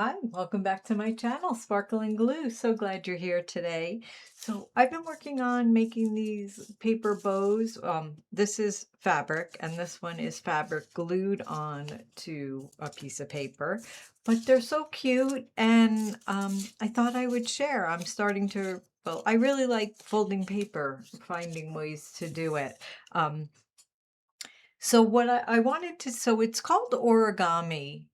Hi, welcome back to my channel, Sparkling Glue. So glad you're here today. So I've been working on making these paper bows. This is fabric and this one is fabric glued on to a piece of paper. But they're so cute and I thought I would share. I'm starting to, well, I really like folding paper, finding ways to do it. Um, so what I wanted to, so it's called origami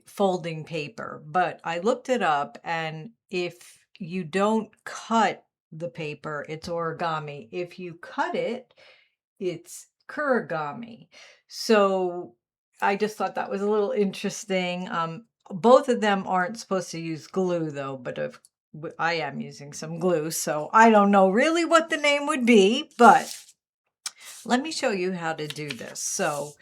folding paper, but I looked it up and if you don't cut the paper, it's origami. If you cut it, it's kurigami. So I just thought that was a little interesting. Both of them aren't supposed to use glue though, but I am using some glue, so I don't know really what the name would be, but let me show you how to do this. So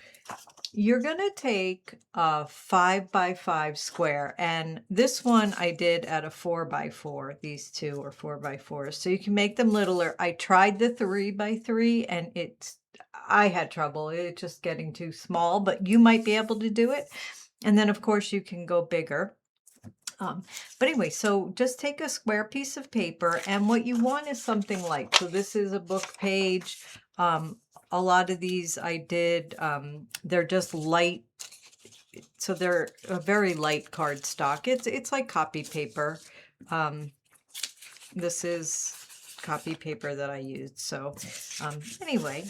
you're going to take a 5x5 square, and this one I did at a 4x4. These two are 4x4s, so you can make them littler. I tried the 3x3 and I had trouble. It's just getting too small, but you might be able to do it. And then of course you can go bigger. But anyway, so just take a square piece of paper, and what you want is something light. So this is a book page. A lot of these I did, they're just light. So they're a very light cardstock. It's like copy paper. This is copy paper that I used. So anyway,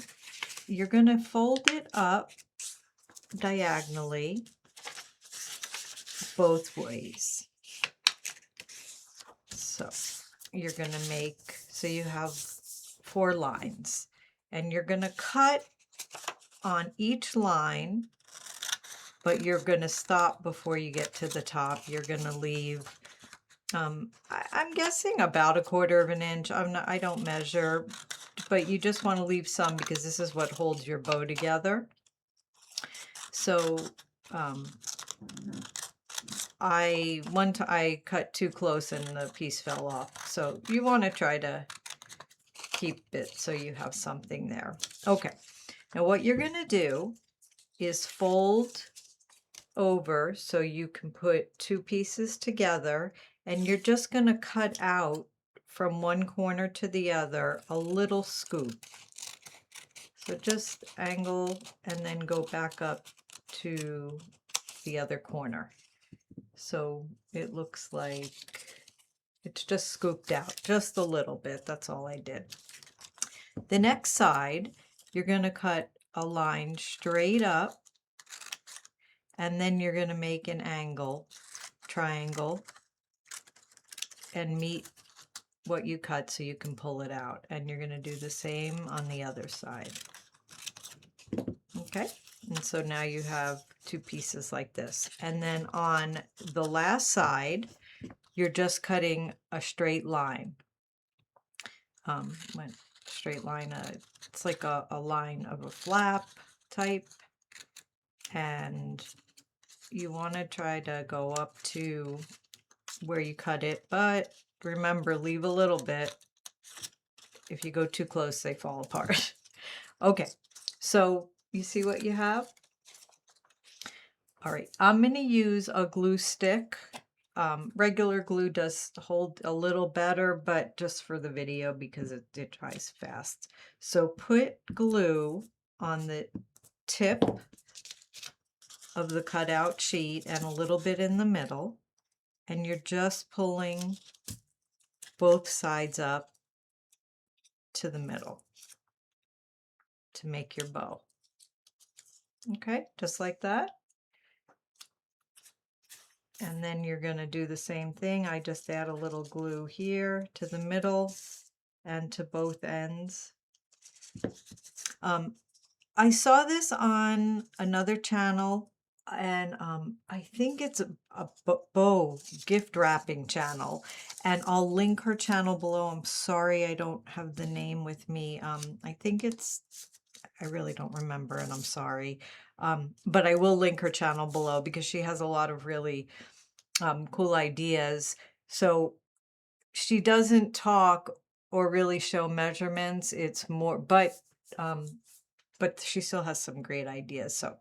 you're going to fold it up diagonally both ways. So you're going to make, so you have 4 lines, and you're going to cut on each line, but you're going to stop before you get to the top. You're going to leave, I'm guessing about 1/4 of an inch. I don't measure, but you just want to leave some because this is what holds your bow together. So, I cut too close and the piece fell off. So you want to try to keep it so you have something there. Okay, now what you're going to do is fold over so you can put 2 pieces together, and you're just going to cut out from one corner to the other a little scoop. So just angle and then go back up to the other corner. So it looks like it's just scooped out just a little bit. That's all I did. The next side, you're going to cut a line straight up, and then you're going to make an angle, triangle, and meet what you cut so you can pull it out. And you're going to do the same on the other side. Okay, and so now you have 2 pieces like this. And then on the last side, you're just cutting a straight line. Straight line, it's like a line of a flap type, and you want to try to go up to where you cut it, but remember, leave a little bit. If you go too close, they fall apart. Okay, so you see what you have? All right, I'm going to use a glue stick. Regular glue does hold a little better, but just for the video because it dries fast. So put glue on the tip of the cutout sheet and a little bit in the middle, and you're just pulling both sides up to the middle to make your bow. Okay, just like that. And then you're going to do the same thing. I just add a little glue here to the middle and to both ends. I saw this on another channel, and I think it's a bow gift wrapping channel, and I'll link her channel below. I'm sorry I don't have the name with me. I think I really don't remember, and I'm sorry. But I will link her channel below because she has a lot of really cool ideas. So she doesn't talk or really show measurements. It's more, but she still has some great ideas. So,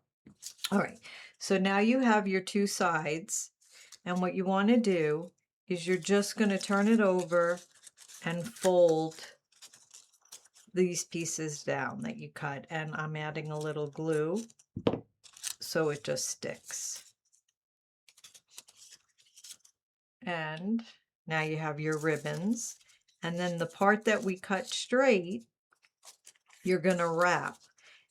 all right. So now you have your 2 sides. And what you want to do is you're just going to turn it over and fold these pieces down that you cut. And I'm adding a little glue so it just sticks. And now you have your ribbons. And then the part that we cut straight, you're going to wrap.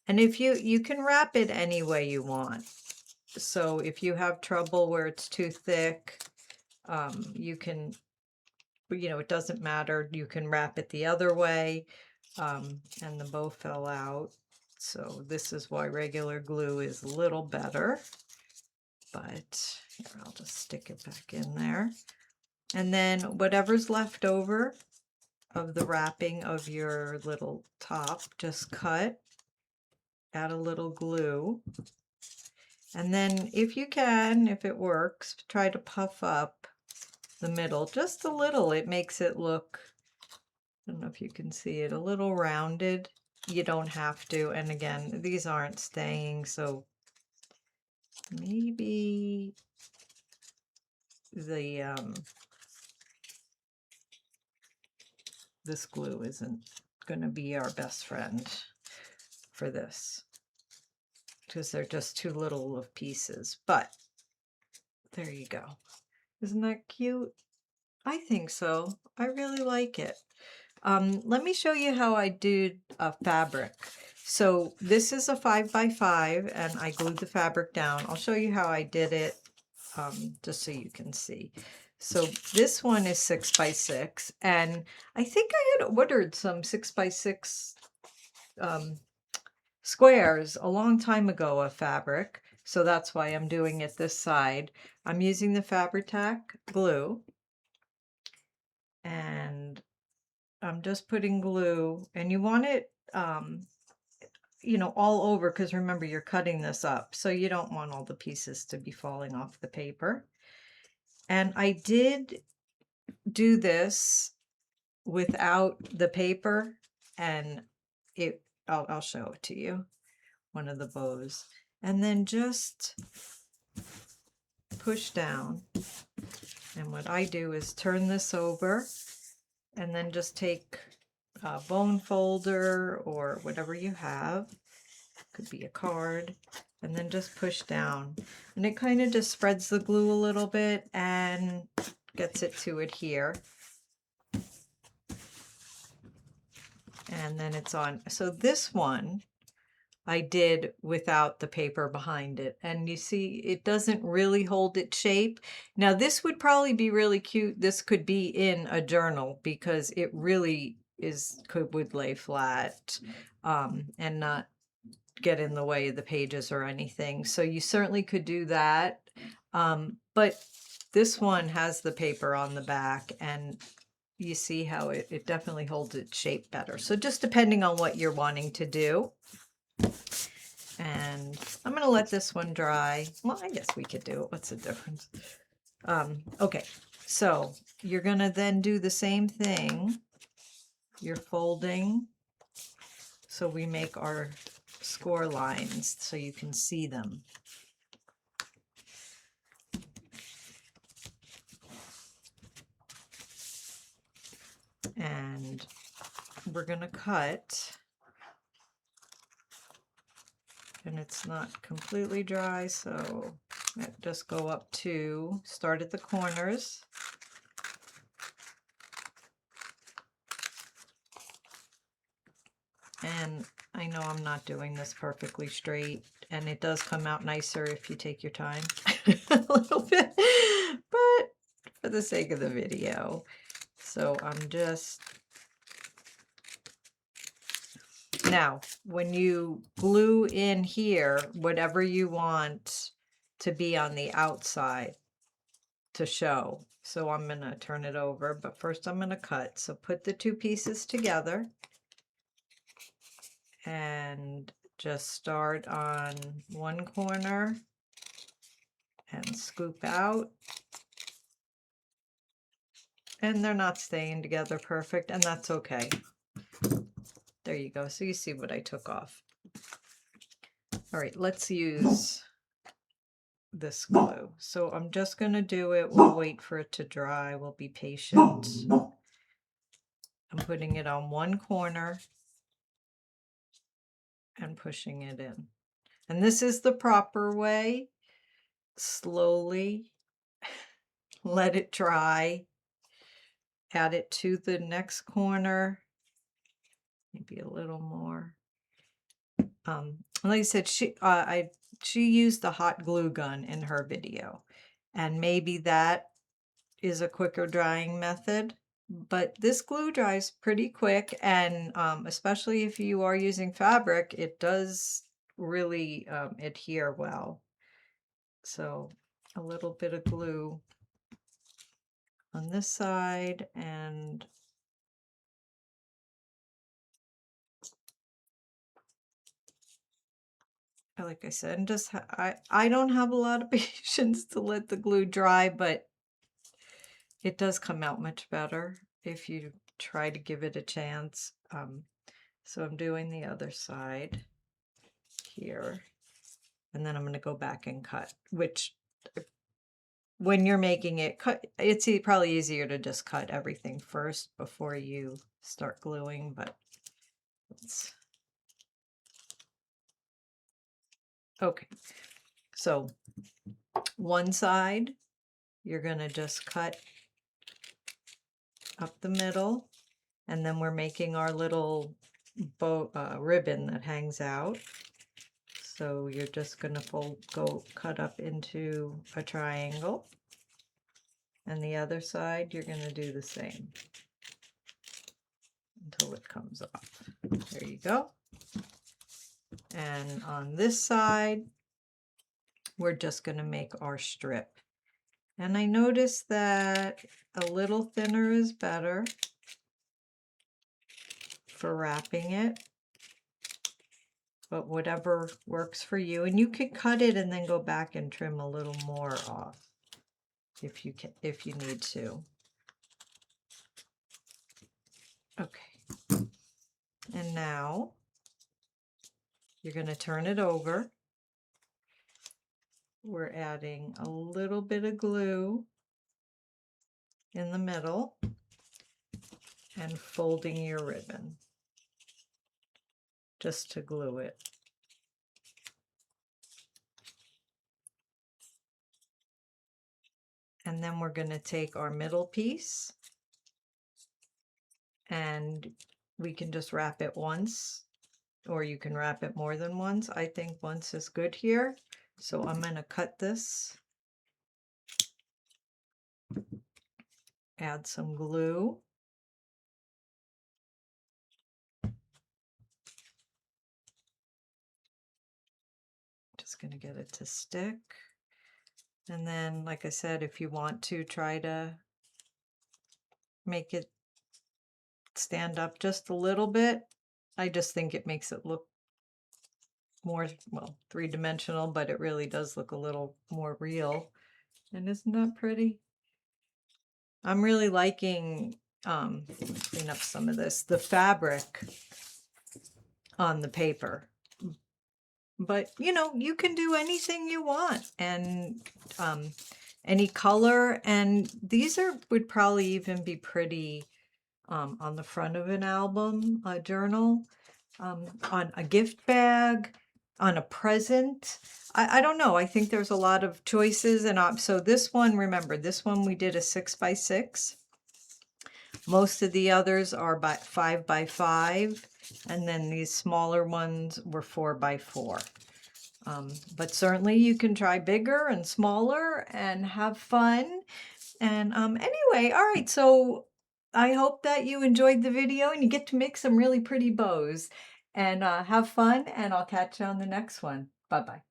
And if you can wrap it any way you want. So if you have trouble where it's too thick, you can, it doesn't matter. You can wrap it the other way. And the bow fell out. So this is why regular glue is a little better. But here, I'll just stick it back in there. And then whatever's left over of the wrapping of your little top, just cut, add a little glue. And then if you can, if it works, try to puff up the middle just a little. It makes it look, I don't know if you can see it, a little rounded. You don't have to. And again, these aren't staying, so maybe the this glue isn't going to be our best friend for this, because they're just too little of pieces. But there you go. Isn't that cute? I think so. I really like it. Let me show you how I did a fabric. So this is a 5x5 and I glued the fabric down. I'll show you how I did it, just so you can see. So this one is 6x6, and I think I had ordered some 6x6 squares a long time ago of fabric. So that's why I'm doing it this side. I'm using the Fabri-Tac glue, and I'm just putting glue, and you want it, all over, because remember, you're cutting this up, so you don't want all the pieces to be falling off the paper. And I did do this without the paper, and I'll show it to you, one of the bows, and then just push down. And what I do is turn this over and then just take a bone folder or whatever you have, could be a card, and then just push down. And it kind of just spreads the glue a little bit and gets it to adhere. And then it's on. So this one I did without the paper behind it. And you see, it doesn't really hold its shape. Now this would probably be really cute. This could be in a journal because it really would lay flat and not get in the way of the pages or anything. So you certainly could do that. But this one has the paper on the back, and you see how it definitely holds its shape better. So just depending on what you're wanting to do. And I'm going to let this one dry. Well, I guess we could do it. What's the difference? Okay, so you're going to then do the same thing. You're folding. So we make our score lines so you can see them. And we're going to cut. And it's not completely dry, so just go up to, start at the corners. And I know I'm not doing this perfectly straight, and it does come out nicer if you take your time a little bit, but for the sake of the video. So I'm just, now when you glue in here, whatever you want to be on the outside to show. So I'm going to turn it over, but first I'm going to cut. So put the two pieces together and just start on one corner and scoop out. And they're not staying together perfect, and that's okay. There you go. So you see what I took off. All right, let's use this glue. So I'm just going to do it. We'll wait for it to dry. We'll be patient. I'm putting it on one corner and pushing it in. And this is the proper way. Slowly let it dry. Add it to the next corner. Maybe a little more. Like I said, she used the hot glue gun in her video, and maybe that is a quicker drying method. But this glue dries pretty quick, and especially if you are using fabric, it does really adhere well. So a little bit of glue on this side, and like I said, and just I don't have a lot of patience to let the glue dry, but it does come out much better if you try to give it a chance. So I'm doing the other side here, and then I'm going to go back and cut, which when you're making it, it's probably easier to just cut everything first before you start gluing, but it's okay. So one side, you're going to just cut up the middle, and then we're making our little bow ribbon that hangs out. So you're just going to go cut up into a triangle, and the other side you're going to do the same until it comes off. There you go. And on this side, we're just going to make our strip. And I noticed that a little thinner is better for wrapping it, but whatever works for you. And you can cut it and then go back and trim a little more off if you need to. Okay. And now you're going to turn it over. We're adding a little bit of glue in the middle and folding your ribbon just to glue it. And then we're going to take our middle piece, and we can just wrap it once, or you can wrap it more than once. I think once is good here. So I'm going to cut this, add some glue. Just going to get it to stick. And then, like I said, if you want to try to make it stand up just a little bit, I just think it makes it look more, well, three-dimensional, but it really does look a little more real. And isn't that pretty? I'm really liking, clean up some of this, the fabric on the paper. But, you know, you can do anything you want, and any color. And these would probably even be pretty on the front of an album, a journal, on a gift bag, on a present. I don't know. I think there's a lot of choices. And so this one, remember, this one we did a 6x6. Most of the others are 5x5. And then these smaller ones were 4x4. But certainly you can try bigger and smaller and have fun. And anyway, all right, so I hope that you enjoyed the video and you get to make some really pretty bows. And have fun, and I'll catch you on the next one. Bye-bye.